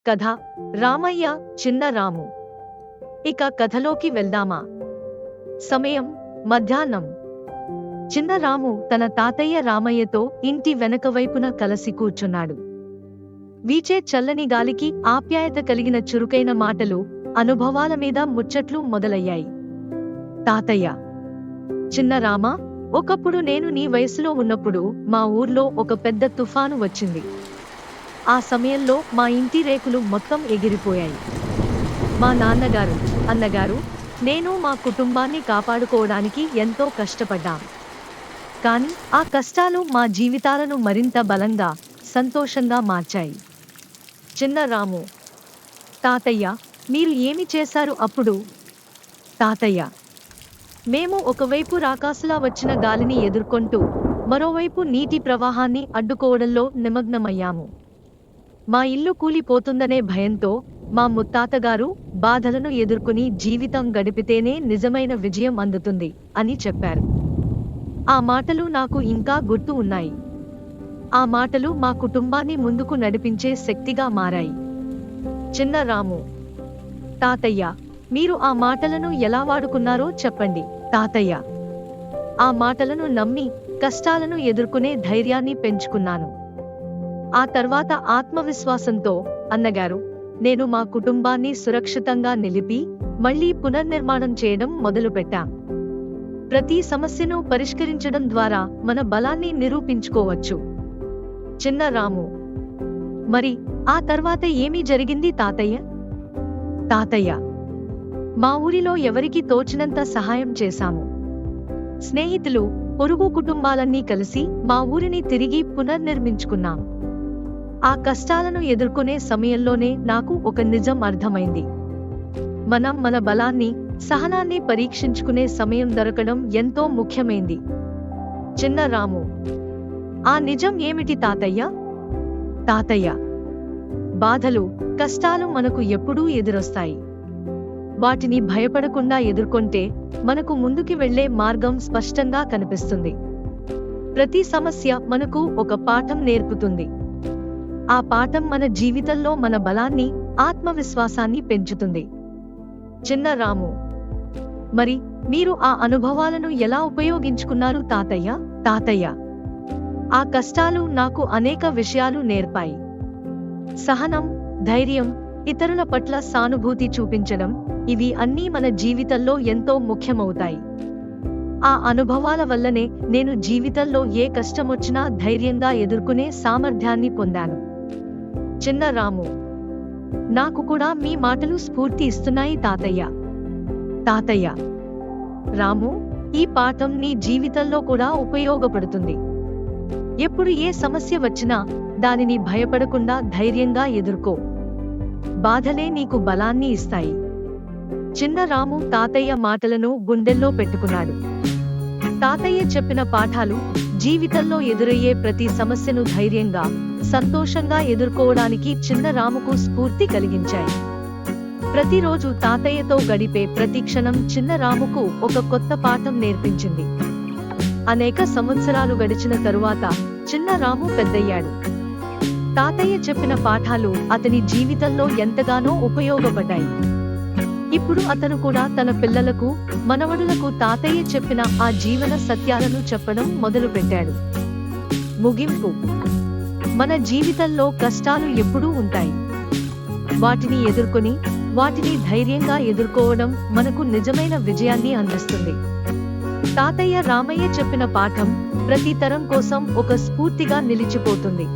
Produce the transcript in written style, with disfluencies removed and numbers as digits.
కథ రామయ్య చిన్న రాము. ఇక కథలోకి వెళ్దామా? సమయం మధ్యాహ్నం. చిన్న రాము తన తాతయ్య రామయ్యతో ఇంటి వెనక వైపున కలసి కూర్చున్నాడు. వీచే చల్లని గాలికి ఆప్యాయత కలిగిన చురుకైన మాటలు, అనుభవాల మీద ముచ్చట్లు మొదలయ్యాయి. తాతయ్య: చిన్న రామా, ఒకప్పుడు నేను నీ వయసులో ఉన్నప్పుడు మా ఊర్లో ఒక పెద్ద తుఫాను వచ్చింది. ఆ సమయంలో మా ఇంటి రేకులు మొత్తం ఎగిరిపోయాయి. మా నాన్నగారు, అన్నగారు, నేను మా కుటుంబాన్ని కాపాడుకోవడానికి ఎంతో కష్టపడ్డాం. కానీ ఆ కష్టాలు మా జీవితాలను మరింత బలంగా, సంతోషంగా మార్చాయి. చిన్న రాము: తాతయ్య, మీరు ఏమి చేశారు అప్పుడు? తాతయ్య: మేము ఒకవైపు రాకాసులా వచ్చిన గాలిని ఎదుర్కొంటూ, మరోవైపు నీటి ప్రవాహాన్ని అడ్డుకోవడంలో నిమగ్నమయ్యాము. మా ఇల్లు కూలిపోతుందనే భయంతో మా ముత్తాతగారు బాధలను ఎదుర్కొని జీవితం గడిపితేనే నిజమైన విజయం అందుతుంది అని చెప్పారు. ఆ మాటలు నాకు ఇంకా గుర్తు ఉన్నాయి. ఆ మాటలు మా కుటుంబాన్ని ముందుకు నడిపించే శక్తిగా మారాయి. చిన్న రాము: తాతయ్య, మీరు ఆ మాటలను ఎలా వాడుకున్నారో చెప్పండి. తాతయ్య: ఆ మాటలను నమ్మి కష్టాలను ఎదుర్కొనే ధైర్యాన్ని పెంచుకున్నాను. ఆ తర్వాత ఆత్మవిశ్వాసంతో, అన్నగారు, నేను మా కుటుంబాన్ని సురక్షితంగా నిలిపి మళ్లీ పునర్నిర్మాణం చేయడం మొదలుపెట్టాం. ప్రతి సమస్యను పరిష్కరించడం ద్వారా మన బలాన్ని నిరూపించుకోవచ్చు. చిన్న రాము: మరి ఆ తర్వాత ఏమీ జరిగింది తాతయ్య? తాతయ్య: మా ఊరిలో ఎవరికి తోచినంత సహాయం చేశాము. స్నేహితులు, పొరుగు కుటుంబాలన్నీ కలిసి మా ఊరిని తిరిగి పునర్నిర్మించుకున్నాం. ఆ కష్టాలను ఎదుర్కొనే సమయంలోనే నాకు ఒక నిజం అర్థమైంది. మనం మన బలాన్ని, సహనాన్ని పరీక్షించుకునే సమయం దొరకడం ఎంతో ముఖ్యమైంది. చిన్న రాము: ఆ నిజం ఏమిటి తాతయ్య? తాతయ్య: బాధలు, కష్టాలు మనకు ఎప్పుడూ ఎదురొస్తాయి. వాటిని భయపడకుండా ఎదుర్కొంటే మనకు ముందుకి వెళ్లే మార్గం స్పష్టంగా కనిపిస్తుంది. ప్రతి సమస్య మనకు ఒక పాఠం నేర్పుతుంది. ఆ పాఠం మన జీవితంలో మన బలాన్ని, ఆత్మవిశ్వాసాన్ని పెంచుతుంది. చిన్న రాము: మరి మీరు ఆ అనుభవాలను ఎలా ఉపయోగించుకున్నారు తాతయ్య? తాతయ్య: ఆ కష్టాలు నాకు అనేక విషయాలు నేర్పాయి. సహనం, ధైర్యం, ఇతరుల పట్ల సానుభూతి చూపించడం, ఇవి అన్నీ మన జీవితంలో ఎంతో ముఖ్యమవుతాయి. ఆ అనుభవాల వల్లనే నేను జీవితంలో ఏ కష్టమొచ్చినా ధైర్యంగా ఎదుర్కొనే సామర్థ్యాన్ని పొందాను. చిన్న రాము: నాకు కూడా మీ మాటలు స్ఫూర్తి ఇస్తున్నాయి తాతయ్య. తాతయ్య: రాము, ఈ పాఠం నీ జీవితంలో కూడా ఉపయోగపడుతుంది. ఎప్పుడు ఏ సమస్య వచ్చినా దానిని భయపడకుండా ధైర్యంగా ఎదుర్కో. బాధలే నీకు బలాన్ని ఇస్తాయి. చిన్న రాము తాతయ్య మాటలను గుండెల్లో పెట్టుకున్నాడు. తాతయ్య చెప్పిన పాఠాలు జీవితంలో ఎదురయ్యే ప్రతి సమస్యను ధైర్యంగా, సంతోషంగా ఎదుర్కోవడానికి చిన్న రాముకు స్ఫూర్తి కలిగించాయి. ప్రతిరోజు తాతయ్యతో గడిపే ప్రతి క్షణం చిన్న రాముకు ఒక కొత్త పాఠం నేర్పించింది. అనేక సంవత్సరాలు గడిచిన తరువాత చిన్న రాము పెద్దయ్యాడు. తాతయ్య చెప్పిన పాఠాలు అతని జీవితంలో ఎంతగానో ఉపయోగపడ్డాయి. ఇప్పుడు అతను కూడా తన పిల్లలకు, మనవడులకు తాతయ్య చెప్పిన ఆ జీవన సత్యాలను చెప్పడం మొదలుపెట్టాడు. ముగింపు: మన జీవితంలో కష్టాలు ఎప్పుడూ ఉంటాయి. వాటిని ఎదుర్కొని, వాటిని ధైర్యంగా ఎదుర్కోవడం మనకు నిజమైన విజయాన్ని అందిస్తుంది. తాతయ్య రామయ్య చెప్పిన పాఠం ప్రతి తరం కోసం ఒక స్ఫూర్తిగా నిలిచిపోతుంది.